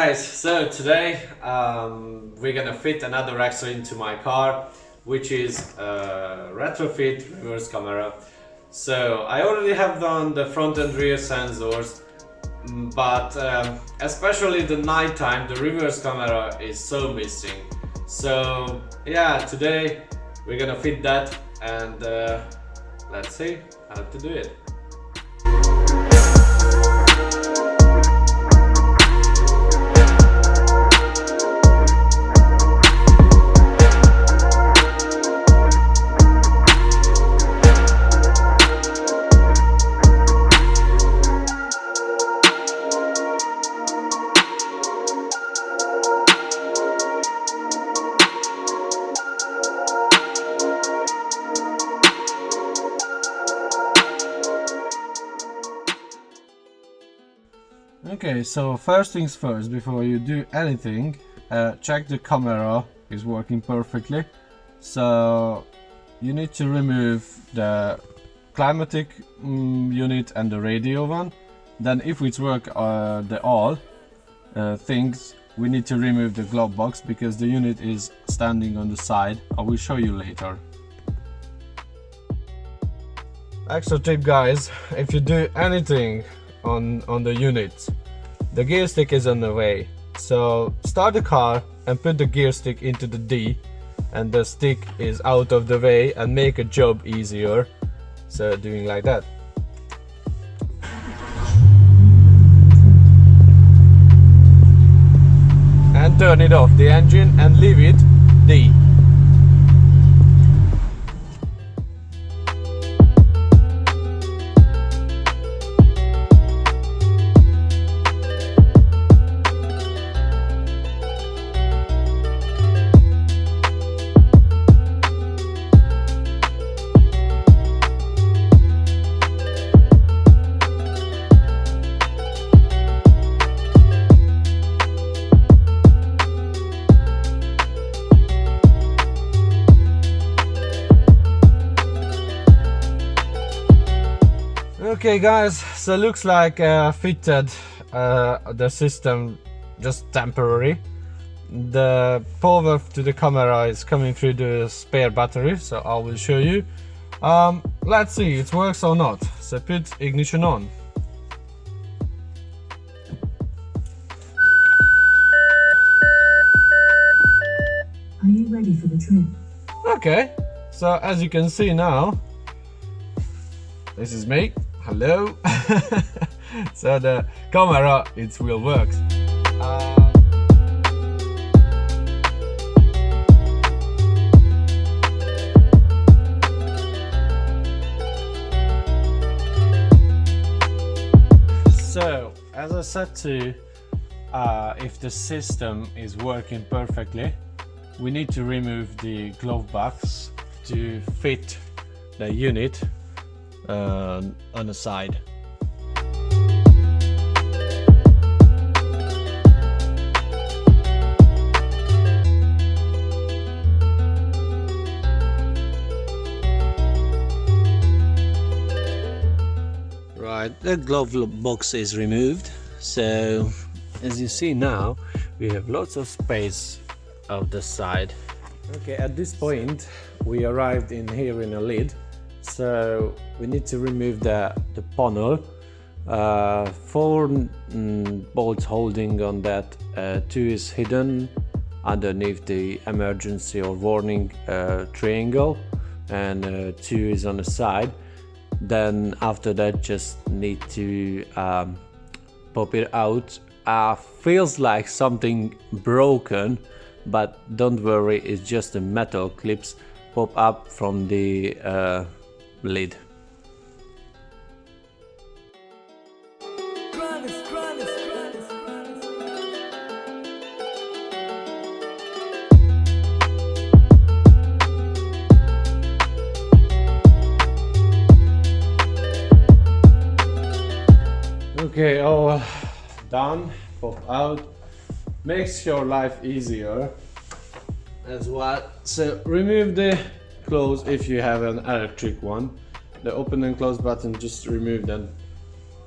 guys, so today we're gonna fit another extra into my car, which is a retrofit reverse camera. So I already have done the front and rear sensors, but especially the nighttime the reverse camera is so missing. So yeah, today we're gonna fit that, and let's see how to do it. Okay, so first things first, before you do anything, check the camera is working perfectly. So you need to remove the climatic unit and the radio one. Then if it's work the all things, we need to remove the glove box because the unit is standing on the side. I will show you later. Extra tip guys, if you do anything on the unit, the gear stick is on the way, so start the car and put the gear stick into the D, and the stick is out of the way, and make a job easier. So doing like that. And turn it off the engine and leave it D. Okay guys, so looks like fitted the system just temporary. The power to the camera is coming through the spare battery, so I will show you. Let's see it works or not. So put ignition on. Are you ready for the trip? Okay, so as you can see now, this is me. Hello. So the camera, it will work. So as I said to if the system is working perfectly, we need to remove the glove box to fit the unit on the side. Right, the glove box is removed, so as you see now we have lots of space of the side. Okay, at this point we arrived in here in a lid. So we need to remove the panel. 4 bolts holding on that, 2 is hidden underneath the emergency or warning triangle, and 2 is on the side. Then after that just need to pop it out. Feels like something broken, but don't worry, it's just the metal clips pop up from the lid. Okay, all done. Pop out. Makes your life easier as well. So remove the close if you have an electric one. The open and close button, just remove them,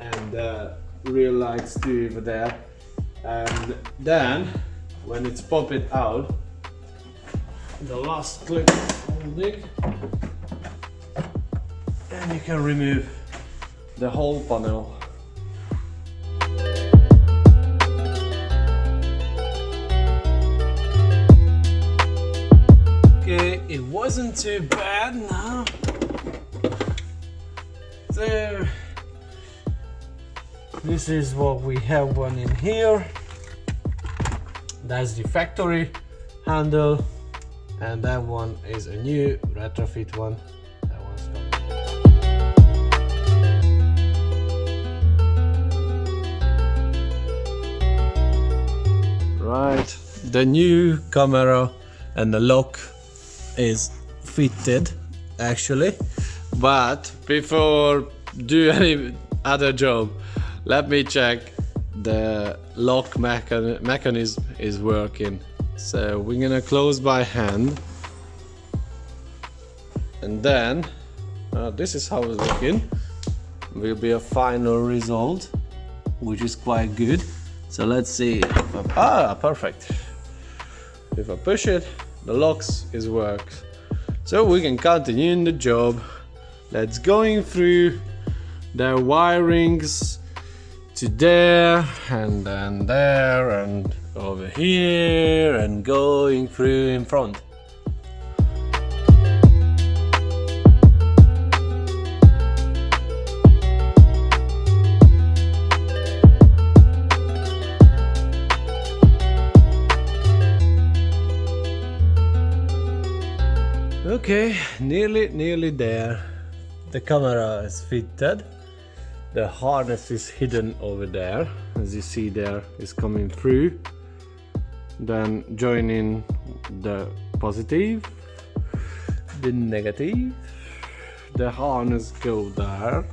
and rear lights too over there. and then when it's pop it out, the last clip holding, and you can remove the whole panel. Okay, it wasn't too bad now. So this is what we have one in here. That's the factory handle, and that one is a new retrofit one. That one's gone. Right, the new camera and the lock is fitted actually, but before do any other job, let me check the lock mechanism is working. So we're gonna close by hand, and then this is how it's looking. Will be a final result, which is quite good. So let's see. Perfect. If I push it, the locks is works. So we can continue in the job. Let's going through the wirings to there, and then there, and over here, and going through in front. Okay, nearly there. The camera is fitted. The harness is hidden over there, as you see there is coming through. Then joining the positive, the negative. The harness go there,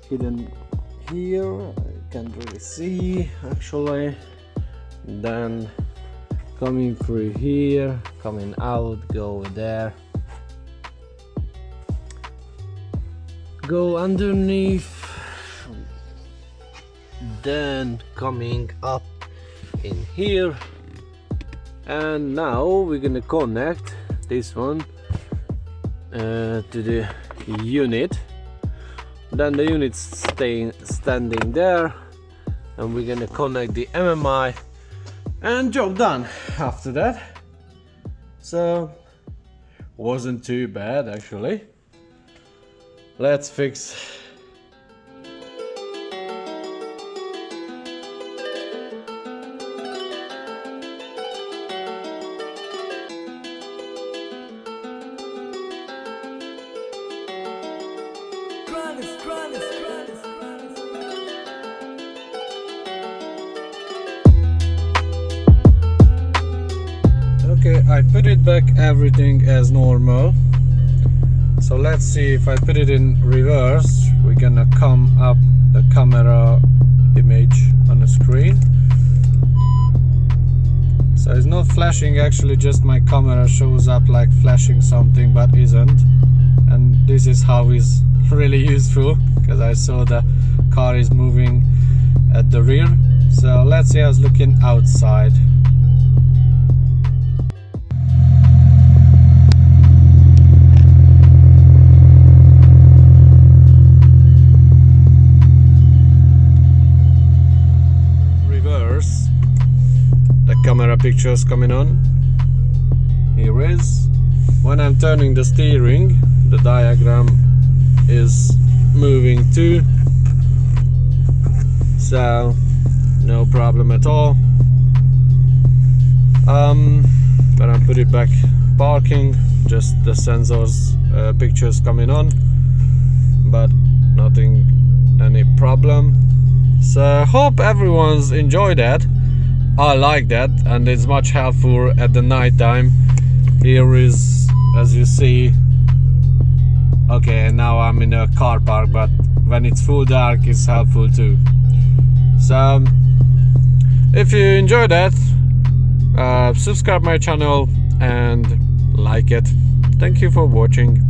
hidden here. I can't really see actually. Then coming through here, coming out, go over there, go underneath, then coming up in here. And now we're gonna connect this one to the unit. Then the unit's standing there, and we're gonna connect the MMI, and job done after that. So wasn't too bad actually. Let's fix. Okay, I put it back everything as normal. So let's see, if I put it in reverse, we're gonna come up the camera image on the screen. So it's not flashing actually, just my camera shows up like flashing something but isn't. And this is how it's really useful, because I saw the car is moving at the rear. So let's see how it's looking outside. Camera pictures coming on. Here is. When I'm turning the steering, the diagram is moving too, so no problem at all. When I put it back parking, just the sensors pictures coming on, but nothing, any problem. So hope everyone's enjoyed that. I like that, and it's much helpful at the night time. Here is, as you see, okay, now I'm in a car park, but when it's full dark it's helpful too. So if you enjoyed that, subscribe my channel and like it. Thank you for watching.